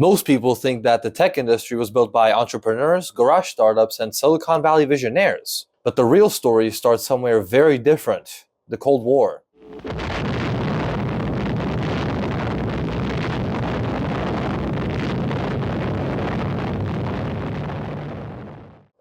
Most people think that the tech industry was built by entrepreneurs, garage startups, and Silicon Valley visionaries. But the real story starts somewhere very different: the Cold War.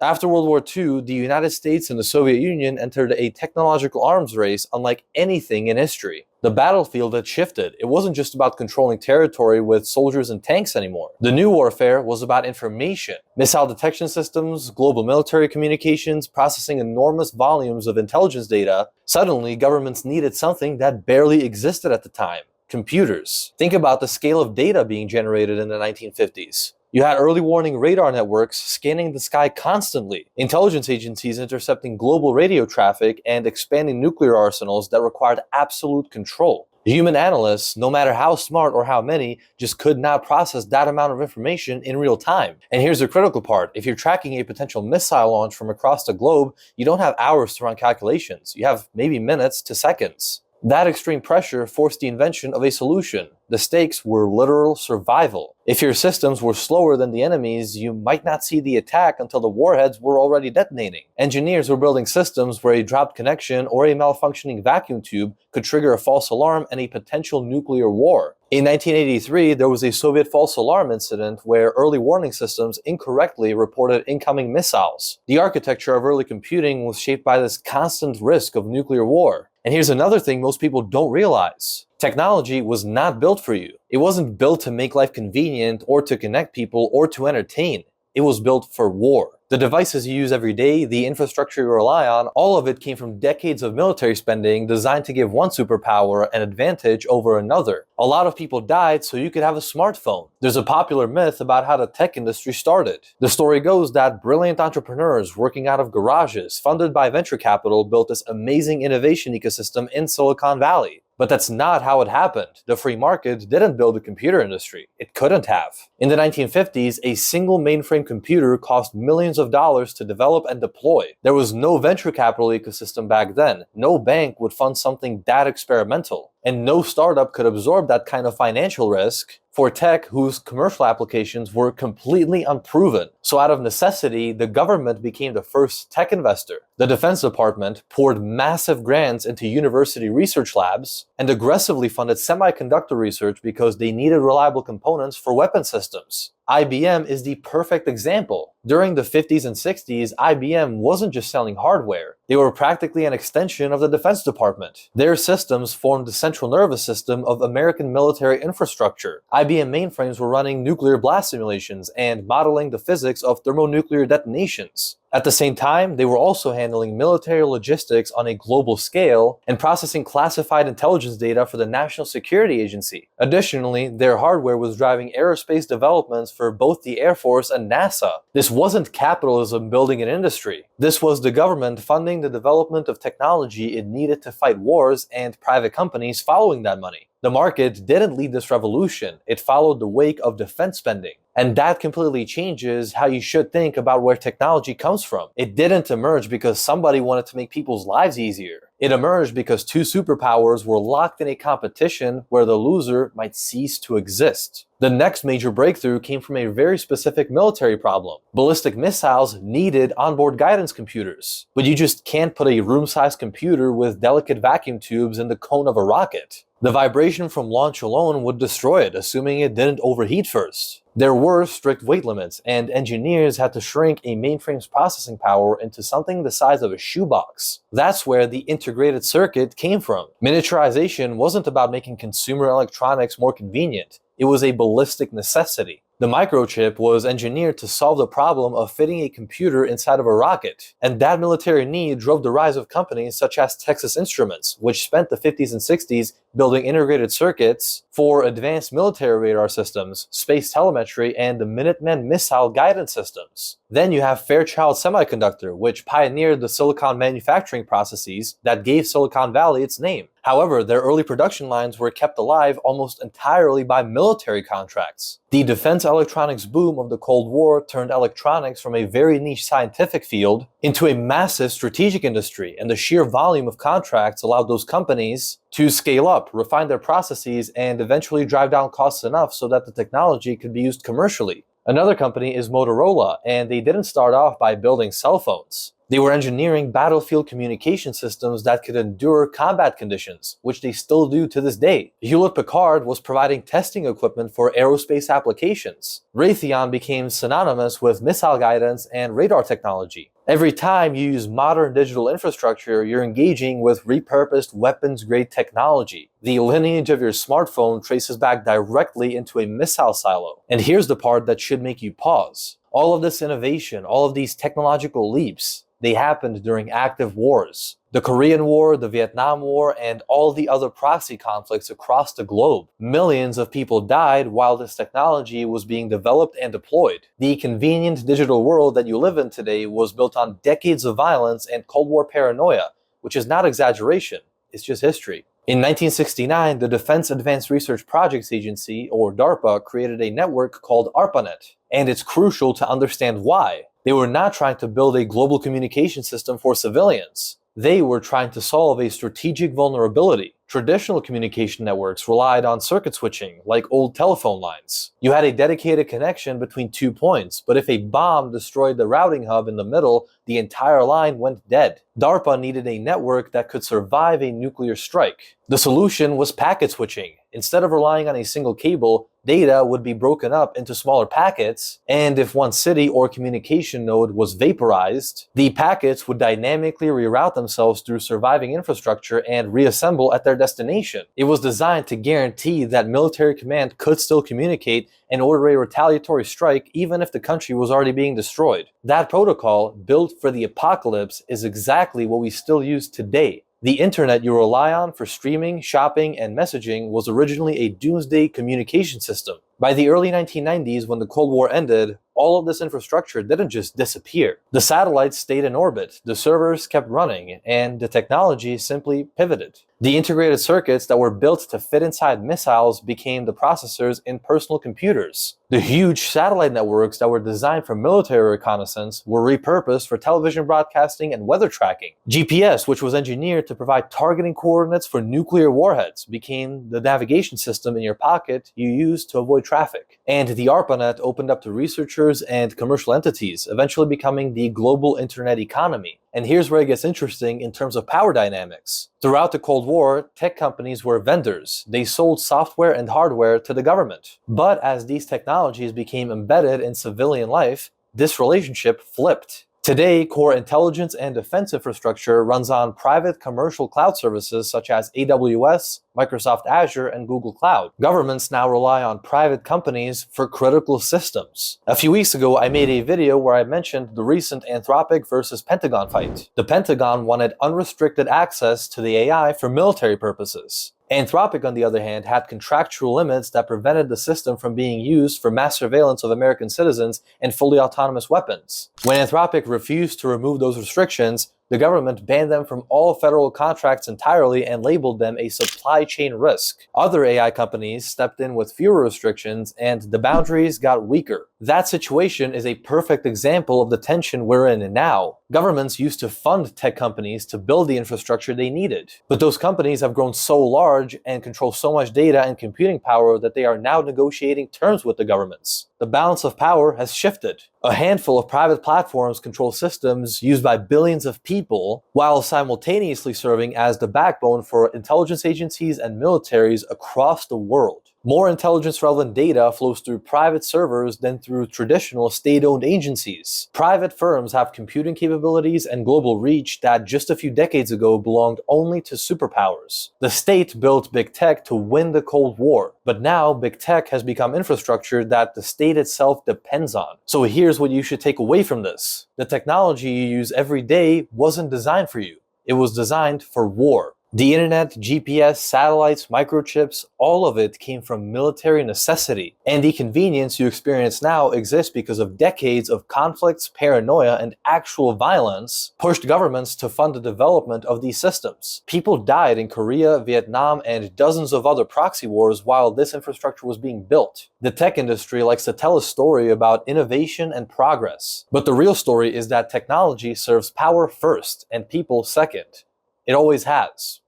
After World War II, the United States and the Soviet Union entered a technological arms race unlike anything in history. The battlefield had shifted. It wasn't just about controlling territory with soldiers and tanks anymore. The new warfare was about information. Missile detection systems, global military communications, processing enormous volumes of intelligence data. Suddenly, governments needed something that barely existed at the time: computers. Think about the scale of data being generated in the 1950s. You had early warning radar networks scanning the sky constantly, intelligence agencies intercepting global radio traffic, and expanding nuclear arsenals that required absolute control. Human analysts, no matter how smart or how many, just could not process that amount of information in real time. And here's the critical part: if you're tracking a potential missile launch from across the globe, you don't have hours to run calculations. You have maybe minutes to seconds. That extreme pressure forced the invention of a solution. The stakes were literal survival. If your systems were slower than the enemy's, you might not see the attack until the warheads were already detonating. Engineers were building systems where a dropped connection or a malfunctioning vacuum tube could trigger a false alarm and a potential nuclear war. In 1983, there was a Soviet false alarm incident where early warning systems incorrectly reported incoming missiles. The architecture of early computing was shaped by this constant risk of nuclear war. And here's another thing most people don't realize: technology was not built for you. It wasn't built to make life convenient or to connect people or to entertain. It was built for war. The devices you use every day, the infrastructure you rely on, all of it came from decades of military spending designed to give one superpower an advantage over another. A lot of people died so you could have a smartphone. There's a popular myth about how the tech industry started. The story goes that brilliant entrepreneurs working out of garages, funded by venture capital, built this amazing innovation ecosystem in Silicon Valley. But that's not how it happened. The free market didn't build the computer industry. It couldn't have. In the 1950s, a single mainframe computer cost millions of dollars to develop and deploy. There was no venture capital ecosystem back then. No bank would fund something that experimental. And no startup could absorb that kind of financial risk for tech whose commercial applications were completely unproven. So out of necessity, the government became the first tech investor. The Defense Department poured massive grants into university research labs and aggressively funded semiconductor research because they needed reliable components for weapon systems. IBM is the perfect example. During the 50s and 60s, IBM wasn't just selling hardware. They were practically an extension of the Defense Department. Their systems formed the central nervous system of American military infrastructure. IBM mainframes were running nuclear blast simulations and modeling the physics of thermonuclear detonations. At the same time, they were also handling military logistics on a global scale and processing classified intelligence data for the National Security Agency. Additionally, their hardware was driving aerospace developments for both the Air Force and NASA. This wasn't capitalism building an industry. This was the government funding the development of technology it needed to fight wars and private companies following that money. The market didn't lead this revolution. It followed the wake of defense spending. And that completely changes how you should think about where technology comes from. It didn't emerge because somebody wanted to make people's lives easier. It emerged because two superpowers were locked in a competition where the loser might cease to exist. The next major breakthrough came from a very specific military problem. Ballistic missiles needed onboard guidance computers. But you just can't put a room-sized computer with delicate vacuum tubes in the cone of a rocket. The vibration from launch alone would destroy it, assuming it didn't overheat first. There were strict weight limits, and engineers had to shrink a mainframe's processing power into something the size of a shoebox. That's where the integrated circuit came from. Miniaturization wasn't about making consumer electronics more convenient. It was a ballistic necessity. The microchip was engineered to solve the problem of fitting a computer inside of a rocket. And that military need drove the rise of companies such as Texas Instruments, which spent the 50s and 60s building integrated circuits for advanced military radar systems, space telemetry, and the Minuteman missile guidance systems. Then you have Fairchild Semiconductor, which pioneered the silicon manufacturing processes that gave Silicon Valley its name. However, their early production lines were kept alive almost entirely by military contracts. The defense electronics boom of the Cold War turned electronics from a very niche scientific field into a massive strategic industry, and the sheer volume of contracts allowed those companies to scale up, refine their processes, and eventually drive down costs enough so that the technology could be used commercially. Another company is Motorola, and they didn't start off by building cell phones. They were engineering battlefield communication systems that could endure combat conditions, which they still do to this day. Hewlett-Packard was providing testing equipment for aerospace applications. Raytheon became synonymous with missile guidance and radar technology. Every time you use modern digital infrastructure, you're engaging with repurposed weapons-grade technology. The lineage of your smartphone traces back directly into a missile silo. And here's the part that should make you pause. All of this innovation, all of these technological leaps, they happened during active wars. The Korean War, the Vietnam War, and all the other proxy conflicts across the globe. Millions of people died while this technology was being developed and deployed. The convenient digital world that you live in today was built on decades of violence and Cold War paranoia, which is not exaggeration, it's just history. In 1969, the Defense Advanced Research Projects Agency, or DARPA, created a network called ARPANET, and it's crucial to understand why. They were not trying to build a global communication system for civilians. They were trying to solve a strategic vulnerability. Traditional communication networks relied on circuit switching, like old telephone lines. You had a dedicated connection between 2 points, but if a bomb destroyed the routing hub in the middle, the entire line went dead. DARPA needed a network that could survive a nuclear strike. The solution was packet switching. Instead of relying on a single cable, data would be broken up into smaller packets, and if one city or communication node was vaporized, the packets would dynamically reroute themselves through surviving infrastructure and reassemble at their destination. It was designed to guarantee that military command could still communicate and order a retaliatory strike even if the country was already being destroyed. That protocol, built for the apocalypse, is exactly what we still use today. The internet you rely on for streaming, shopping, and messaging was originally a doomsday communication system. By the early 1990s, when the Cold War ended, all of this infrastructure didn't just disappear. The satellites stayed in orbit, the servers kept running, and the technology simply pivoted. The integrated circuits that were built to fit inside missiles became the processors in personal computers. The huge satellite networks that were designed for military reconnaissance were repurposed for television broadcasting and weather tracking. GPS, which was engineered to provide targeting coordinates for nuclear warheads, became the navigation system in your pocket you use to avoid traffic. And the ARPANET opened up to researchers and commercial entities, eventually becoming the global internet economy. And here's where it gets interesting in terms of power dynamics. Throughout the Cold War, tech companies were vendors. They sold software and hardware to the government. But as these technologies became embedded in civilian life, this relationship flipped. Today, core intelligence and defense infrastructure runs on private commercial cloud services such as AWS, Microsoft Azure, and Google Cloud. Governments now rely on private companies for critical systems. A few weeks ago, I made a video where I mentioned the recent Anthropic versus Pentagon fight. The Pentagon wanted unrestricted access to the AI for military purposes. Anthropic, on the other hand, had contractual limits that prevented the system from being used for mass surveillance of American citizens and fully autonomous weapons. When Anthropic refused to remove those restrictions, the government banned them from all federal contracts entirely and labeled them a supply chain risk. Other AI companies stepped in with fewer restrictions, and the boundaries got weaker. That situation is a perfect example of the tension we're in now. Governments used to fund tech companies to build the infrastructure they needed. But those companies have grown so large and control so much data and computing power that they are now negotiating terms with the governments. The balance of power has shifted. A handful of private platforms control systems used by billions of people, while simultaneously serving as the backbone for intelligence agencies and militaries across the world. More intelligence-relevant data flows through private servers than through traditional state-owned agencies. Private firms have computing capabilities and global reach that just a few decades ago belonged only to superpowers. The state built big tech to win the Cold War, but now big tech has become infrastructure that the state itself depends on. So here's what you should take away from this. The technology you use every day wasn't designed for you. It was designed for war. The internet, GPS, satellites, microchips, all of it came from military necessity. And the convenience you experience now exists because of decades of conflicts, paranoia, and actual violence pushed governments to fund the development of these systems. People died in Korea, Vietnam, and dozens of other proxy wars while this infrastructure was being built. The tech industry likes to tell a story about innovation and progress. But the real story is that technology serves power first and people second. It always has.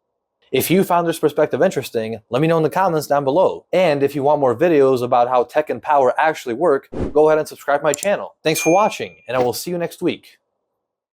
If you found this perspective interesting, let me know in the comments down below. And if you want more videos about how tech and power actually work, go ahead and subscribe to my channel. Thanks for watching, and I will see you next week.